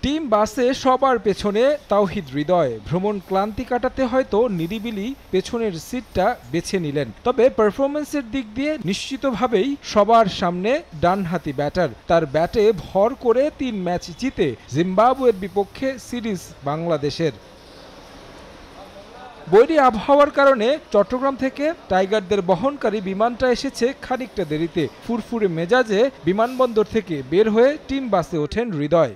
Team বাসে সবার পেছনে তাওহিদ হৃদয়। ভ্রমণ ক্লান্তি কাটাতে হয়তো নিরিবিলি পেছনের সিটটা বেছে নিলেন, তবে পারফরম্যান্সের দিক দিয়ে নিশ্চিতভাবেই সবার সামনে ডানহাতি ব্যাটার। তার ব্যাটে ভর করে ৩ ম্যাচ জিতে জিম্বাবুয়ের বিপক্ষে সিরিজ বাংলাদেশের। বৈরী আবহাওয়ার কারণে চট্টগ্রাম থেকে টাইগারদের বহনকারী বিমানটা এসেছে খানিকটা দেরিতে। ফুরফুরে মেজাজে বিমানবন্দর থেকে বের হয়ে টিম বাসে ওঠেন হৃদয়।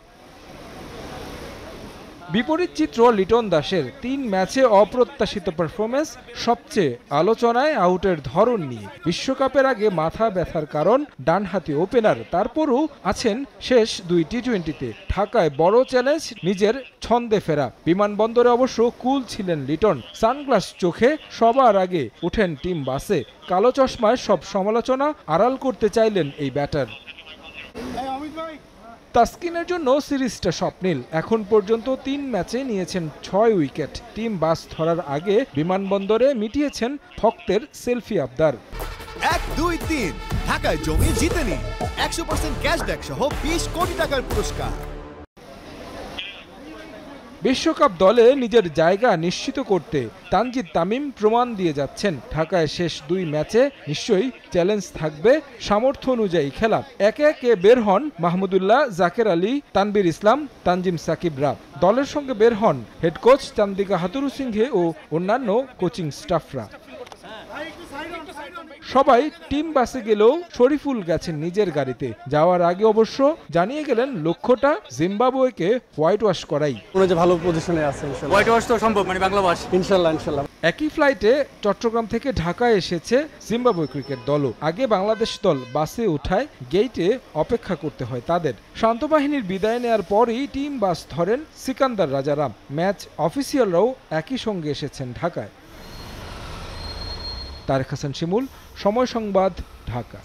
বিপরীত চিত্র লিটন দাসের। ৩ ম্যাচে অপ্রত্যাশিত পারফরম্যান্স, সবচেয়ে আলোচনায় আউটের ধরন নিয়ে। বিশ্বকাপের আগে মাথা ব্যথার কারণ ডানহাতি ওপেনার, তারপরও আছেন শেষ ২ টি-টোয়েন্টিতে। ঢাকায় বড় চ্যালেঞ্জ নিজের ছন্দে ফেরা। বিমানবন্দরে অবশ্য কুল ছিলেন লিটন। সানগ্লাস চোখে সবার আগে ওঠেন টিম বাসে। কালো চশমায় সব সমালোচনা আড়াল করতে চাইলেন এই ব্যাটার। তাসকিনের জন্য সিরিজটা স্বপ্নিল। এখন পর্যন্ত ৩ ম্যাচে নিয়েছেন ৬ উইকেট। টিম বাস ধরার আগে বিমানবন্দরে মিটিয়েছেন ভক্তের সেলফি আবদার। ১-২-৩ ঢাকায় জমি জিতে নিন ১০০% ক্যাশব্যাক সহ ২০ কোটি টাকার পুরস্কার। বিশ্বকাপ দলে নিজের জায়গা নিশ্চিত করতে তানজিদ তামিম প্রমাণ দিয়ে যাচ্ছেন। ঢাকায় শেষ ২ ম্যাচে নিশ্চয়ই চ্যালেঞ্জ থাকবে, সামর্থ্য অনুযায়ী খেলা। একে একে বের হন মাহমুদুল্লাহ, জাকের আলী, তানবীর ইসলাম, তানজিম সাকিবরা। দলের সঙ্গে বের হন হেড কোচ চান্দিকা হাথুরুসিংহে ও অন্যান্য কোচিং স্টাফরা। সবাই টিম বাসে গেলেও শরীফুল গেছেন নিজের গাড়িতে। যাওয়ার আগে অবশ্য জানিয়ে গেলেন লক্ষ্যটা জিম্বাবুয়েকে হোয়াইট ওয়াশ করাই। ভালো পজিশনে আছে, হোয়াইট ওয়াশ তো সম্ভব, মানে বাংলা ভাষা ইনশাআল্লাহ। একই ফ্লাইটে চট্টগ্রাম থেকে ঢাকায় এসেছে জিম্বাবুয়ে ক্রিকেট দলও। আগে বাংলাদেশ দল বাসে উঠায় গেইটে অপেক্ষা করতে হয় তাদের। শান্ত বাহিনীর বিদায় নেয়ার পরই টিম বাস ধরেন সিকান্দার রাজারাম। ম্যাচ অফিসিয়ালরাও একই সঙ্গে এসেছেন ঢাকায়। তারেক হাসান শিমুল, সময় সংবাদ, ঢাকা।